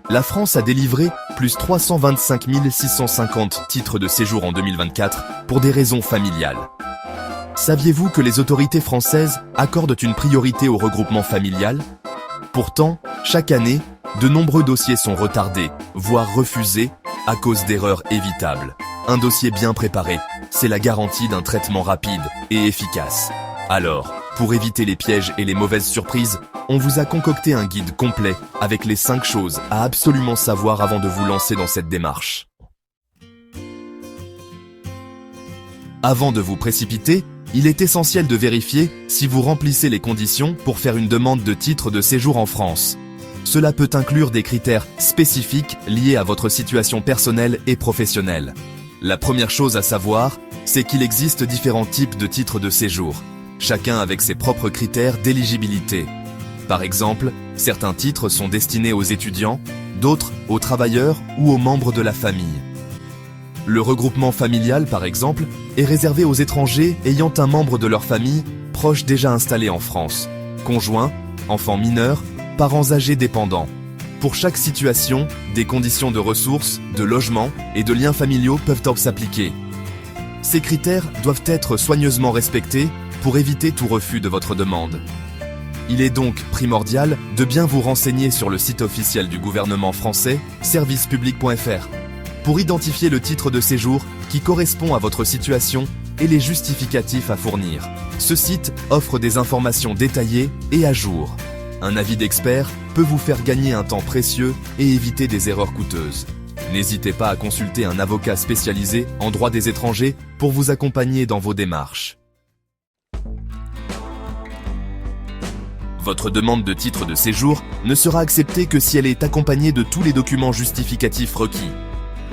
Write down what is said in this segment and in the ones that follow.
la France a délivré plus 325 650 titres de séjour en 2024 pour des raisons familiales. Saviez-vous que les autorités françaises accordent une priorité au regroupement familial? Pourtant, chaque année, de nombreux dossiers sont retardés, voire refusés, à cause d'erreurs évitables. Un dossier bien préparé, c'est la garantie d'un traitement rapide et efficace. Alors, pour éviter les pièges et les mauvaises surprises, on vous a concocté un guide complet avec les 5 choses à absolument savoir avant de vous lancer dans cette démarche. Avant de vous précipiter, il est essentiel de vérifier si vous remplissez les conditions pour faire une demande de titre de séjour en France. Cela peut inclure des critères spécifiques liés à votre situation personnelle et professionnelle. La première chose à savoir, c'est qu'il existe différents types de titres de séjour, chacun avec ses propres critères d'éligibilité. Par exemple, certains titres sont destinés aux étudiants, d'autres aux travailleurs ou aux membres de la famille. Le regroupement familial, par exemple, est réservé aux étrangers ayant un membre de leur famille proche déjà installé en France, conjoint, enfants mineurs, parents âgés dépendants. Pour chaque situation, des conditions de ressources, de logement et de liens familiaux peuvent s'appliquer. Ces critères doivent être soigneusement respectés pour éviter tout refus de votre demande. Il est donc primordial de bien vous renseigner sur le site officiel du gouvernement français, servicepublic.fr, pour identifier le titre de séjour qui correspond à votre situation et les justificatifs à fournir. Ce site offre des informations détaillées et à jour. Un avis d'expert peut vous faire gagner un temps précieux et éviter des erreurs coûteuses. N'hésitez pas à consulter un avocat spécialisé en droit des étrangers pour vous accompagner dans vos démarches. Votre demande de titre de séjour ne sera acceptée que si elle est accompagnée de tous les documents justificatifs requis.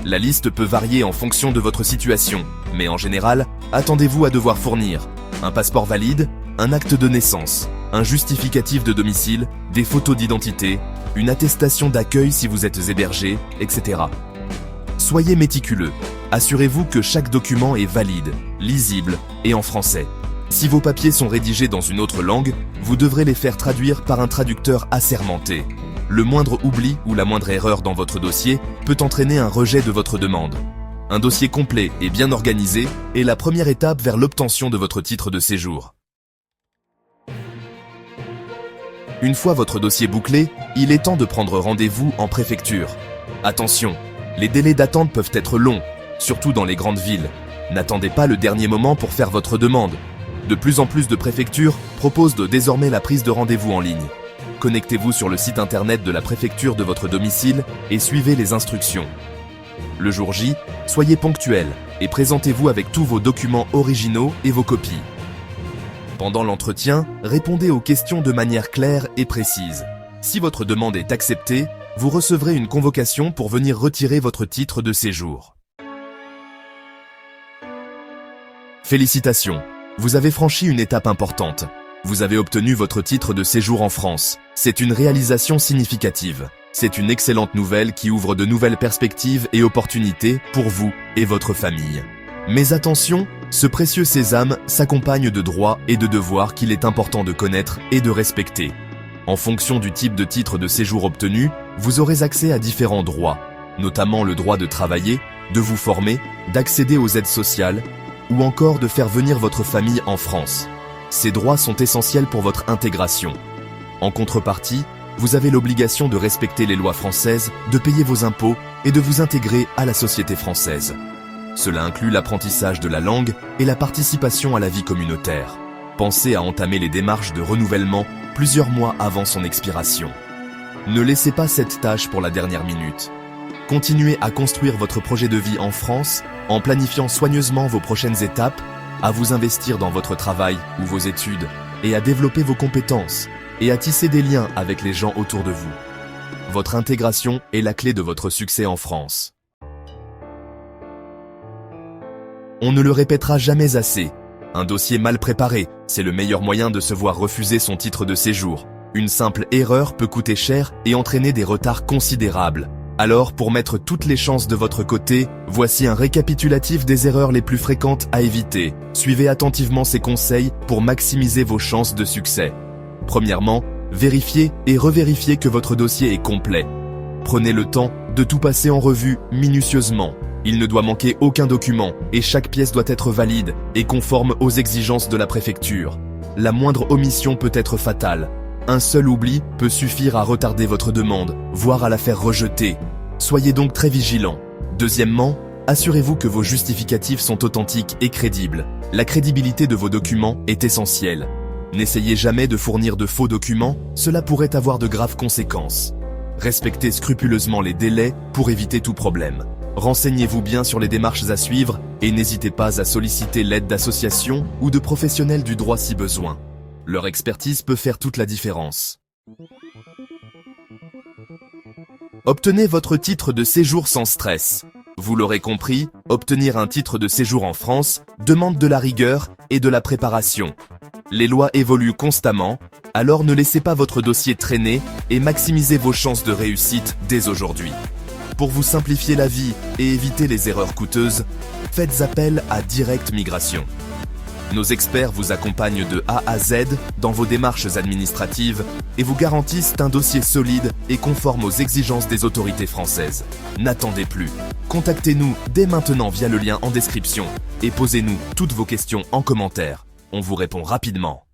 La liste peut varier en fonction de votre situation, mais en général, attendez-vous à devoir fournir un passeport valide, un acte de naissance, un justificatif de domicile, des photos d'identité, une attestation d'accueil si vous êtes hébergé, etc. Soyez méticuleux. Assurez-vous que chaque document est valide, lisible et en français. Si vos papiers sont rédigés dans une autre langue, vous devrez les faire traduire par un traducteur assermenté. Le moindre oubli ou la moindre erreur dans votre dossier peut entraîner un rejet de votre demande. Un dossier complet et bien organisé est la première étape vers l'obtention de votre titre de séjour. Une fois votre dossier bouclé, il est temps de prendre rendez-vous en préfecture. Attention, les délais d'attente peuvent être longs, surtout dans les grandes villes. N'attendez pas le dernier moment pour faire votre demande. De plus en plus de préfectures proposent désormais la prise de rendez-vous en ligne. Connectez-vous sur le site internet de la préfecture de votre domicile et suivez les instructions. Le jour J, soyez ponctuel et présentez-vous avec tous vos documents originaux et vos copies. Pendant l'entretien, répondez aux questions de manière claire et précise. Si votre demande est acceptée, vous recevrez une convocation pour venir retirer votre titre de séjour. Félicitations, vous avez franchi une étape importante. Vous avez obtenu votre titre de séjour en France. C'est une réalisation significative. C'est une excellente nouvelle qui ouvre de nouvelles perspectives et opportunités pour vous et votre famille. Mais attention, ce précieux sésame s'accompagne de droits et de devoirs qu'il est important de connaître et de respecter. En fonction du type de titre de séjour obtenu, vous aurez accès à différents droits, notamment le droit de travailler, de vous former, d'accéder aux aides sociales ou encore de faire venir votre famille en France. Ces droits sont essentiels pour votre intégration. En contrepartie, vous avez l'obligation de respecter les lois françaises, de payer vos impôts et de vous intégrer à la société française. Cela inclut l'apprentissage de la langue et la participation à la vie communautaire. Pensez à entamer les démarches de renouvellement plusieurs mois avant son expiration. Ne laissez pas cette tâche pour la dernière minute. Continuez à construire votre projet de vie en France en planifiant soigneusement vos prochaines étapes, à vous investir dans votre travail ou vos études et à développer vos compétences et à tisser des liens avec les gens autour de vous. Votre intégration est la clé de votre succès en France. On ne le répétera jamais assez. Un dossier mal préparé, c'est le meilleur moyen de se voir refuser son titre de séjour. Une simple erreur peut coûter cher et entraîner des retards considérables. Alors, pour mettre toutes les chances de votre côté, voici un récapitulatif des erreurs les plus fréquentes à éviter. Suivez attentivement ces conseils pour maximiser vos chances de succès. Premièrement, vérifiez et revérifiez que votre dossier est complet. Prenez le temps de tout passer en revue minutieusement. Il ne doit manquer aucun document et chaque pièce doit être valide et conforme aux exigences de la préfecture. La moindre omission peut être fatale. Un seul oubli peut suffire à retarder votre demande, voire à la faire rejeter. Soyez donc très vigilant. Deuxièmement, assurez-vous que vos justificatifs sont authentiques et crédibles. La crédibilité de vos documents est essentielle. N'essayez jamais de fournir de faux documents, cela pourrait avoir de graves conséquences. Respectez scrupuleusement les délais pour éviter tout problème. Renseignez-vous bien sur les démarches à suivre et n'hésitez pas à solliciter l'aide d'associations ou de professionnels du droit si besoin. Leur expertise peut faire toute la différence. Obtenez votre titre de séjour sans stress. Vous l'aurez compris, obtenir un titre de séjour en France demande de la rigueur et de la préparation. Les lois évoluent constamment, alors ne laissez pas votre dossier traîner et maximisez vos chances de réussite dès aujourd'hui. Pour vous simplifier la vie et éviter les erreurs coûteuses, faites appel à Direct Migration. Nos experts vous accompagnent de A à Z dans vos démarches administratives et vous garantissent un dossier solide et conforme aux exigences des autorités françaises. N'attendez plus. Contactez-nous dès maintenant via le lien en description et posez-nous toutes vos questions en commentaire. On vous répond rapidement.